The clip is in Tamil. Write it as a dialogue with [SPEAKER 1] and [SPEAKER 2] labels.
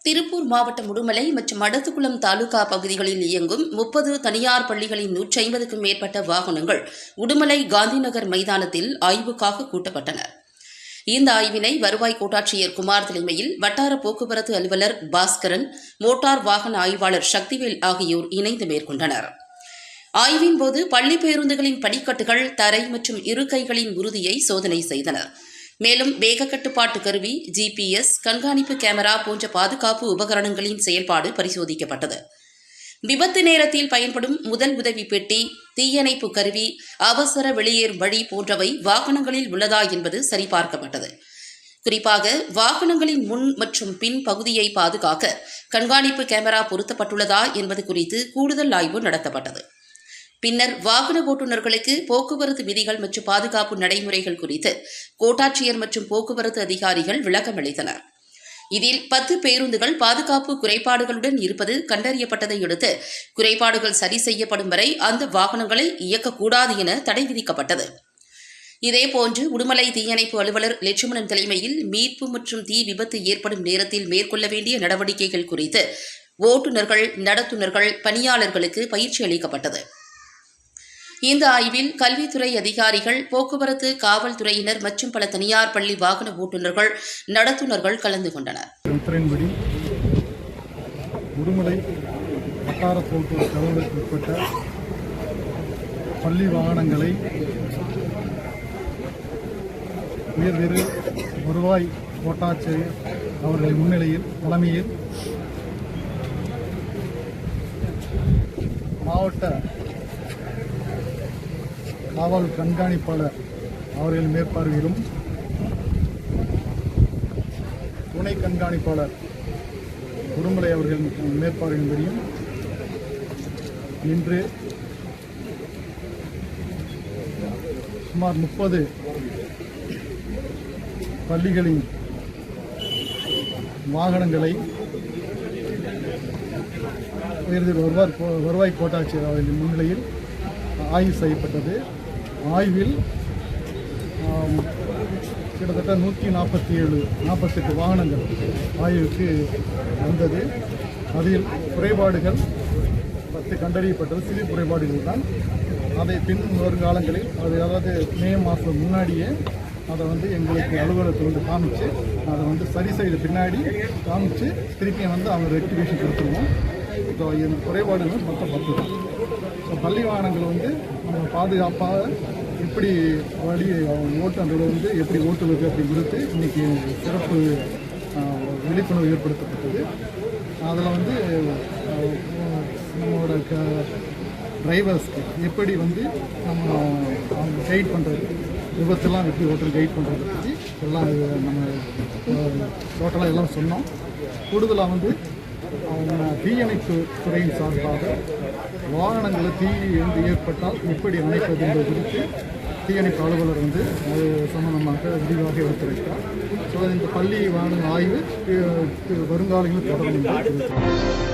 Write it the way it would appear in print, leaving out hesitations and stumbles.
[SPEAKER 1] திருப்பூர் மாவட்டம் உடுமலை மற்றும் மடத்துக்குளம் தாலுகா பகுதிகளில் இயங்கும் 30 தனியார் பள்ளிகளின் 150க்கும் மேற்பட்ட வாகனங்கள் உடுமலை காந்திநகர் மைதானத்தில் ஆய்வுக்காக கூட்டப்பட்டன. இந்த ஆய்வினை வருவாய் கோட்டாட்சியர் குமார் தலைமையில் வட்டார போக்குவரத்து அலுவலர் பாஸ்கரன், மோட்டார் வாகன ஆய்வாளர் சக்திவேல் ஆகியோர் இணைந்து மேற்கொண்டனர். ஆய்வின்போது பள்ளி பேருந்துகளின் படிக்கட்டுகள், தரை மற்றும் இருக்கைகளின் உறுதியை சோதனை செய்தனர். மேலும் வேக கட்டுப்பாட்டு கருவி, GPS, கண்காணிப்பு கேமரா போன்ற பாதுகாப்பு உபகரணங்களின் செயல்பாடு பரிசோதிக்கப்பட்டது. விபத்து நேரத்தில் பயன்படும் முதல் உதவி பெட்டி, தீயணைப்பு கருவி, அவசர வெளியேறும் வழி போன்றவை வாகனங்களில் உள்ளதா என்பது சரிபார்க்கப்பட்டது. குறிப்பாக வாகனங்களின் முன் மற்றும் பின் பகுதியை பாதுகாக்க கண்காணிப்பு கேமரா பொருத்தப்பட்டுள்ளதா என்பது குறித்து கூடுதல் ஆய்வு நடத்தப்பட்டது. பின்னர் வாகன ஓட்டுநர்களுக்கு போக்குவரத்து விதிகள் மற்றும் பாதுகாப்பு நடைமுறைகள் குறித்து கோட்டாட்சியர் மற்றும் போக்குவரத்து அதிகாரிகள் விளக்கம் அளித்தனர். இதில் 10 பேருந்துகள் பாதுகாப்பு குறைபாடுகளுடன் இருப்பது கண்டறியப்பட்டதை அடுத்து குறைபாடுகள் சரி செய்யப்படும் வரை அந்த வாகனங்களை இயக்கக்கூடாது என தடை விதிக்கப்பட்டது. இதேபோன்று உடுமலை தீயணைப்பு அலுவலர் லட்சுமணன் தலைமையில் மீட்பு மற்றும் தீ விபத்து ஏற்படும் நேரத்தில் மேற்கொள்ள வேண்டிய நடவடிக்கைகள் குறித்து ஓட்டுநர்கள், நடத்துனர்கள், பணியாளர்களுக்கு பயிற்சி அளிக்கப்பட்டது. இந்த ஆய்வில் கல்வித்துறை அதிகாரிகள், போக்குவரத்து காவல்துறையினர் மற்றும் பல தனியார் பள்ளி வாகன ஓட்டுநர்கள், நடத்துனர்கள் கலந்து கொண்டனர்.
[SPEAKER 2] உத்தரவின்படி உடுமலை வட்டார போக்குவரத்து அலுவலருக்கு உட்பட்ட பள்ளி வாகனங்களை உயர்திரு வருவாய் கோட்டாட்சியர் அவர்களின் தலைமையில் மாவட்ட காவல் கண்காணிப்பாளர் அவர்களின் மேற்பார்வையிலும் துணை கண்காணிப்பாளர் உடுமலை அவர்களின் மேற்பார்வையின்படியும் இன்று சுமார் 30 பள்ளிகளின் வாகனங்களை வருவாய் கோட்டாட்சியர் அவர்களின் முன்னிலையில் ஆய்வு செய்யப்பட்டது. ஆய்வில் கிட்டத்தட்ட 148 வாகனங்கள் ஆய்வுக்கு வந்தது. அதில் குறைபாடுகள் 10 கண்டறியப்பட்டது. சிறு குறைபாடுகள் தான். அதை பின் வருங்காலங்களில் அதாவது மே மாதம் முன்னாடியே அதை எங்களுக்கு அலுவலகத்தில் காமிச்சு அதை சரி செய்த பின்னாடி காமிச்சு திருப்பியும் அவங்க ரெக்டிஃபிகேஷன் கொடுத்துருவோம். ஸோ இந்த குறைபாடுகள் மொத்தம் 10 தான். ஸோ பள்ளி வாகனங்கள் நம்ம பாதுகாப்பாக எப்படி வழி ஓட்டுநர்கள் எப்படி ஓட்டுவது அப்படிங்கிறது இன்றைக்கி சிறப்பு விழிப்புணர்வு ஏற்படுத்தப்பட்டது. அதில் நம்மளோட டிரைவர்ஸ்க்கு எப்படி நம்ம அவங்க கைட் பண்ணுறது, விபத்தெல்லாம் எப்படி ஓட்டுநர் கைட் பண்ணுறதை பற்றி எல்லாம் நம்ம டோட்டலாக எல்லாம் சொன்னோம். கூடுதலாக தீயணைப்பு துறையின் சார்பாக வாகனங்களில் தீ ஏற்பட்டால் எப்படி அணைப்பது என்பது குறித்து தீயணைப்பு அலுவலர் அது சம்பந்தமாக விரிவாக எடுத்துரைத்தார். ஸோ இந்த பள்ளி வாகன ஆய்வு வருங்காலங்களில் தொடரும் என்று தெரிவித்தார்.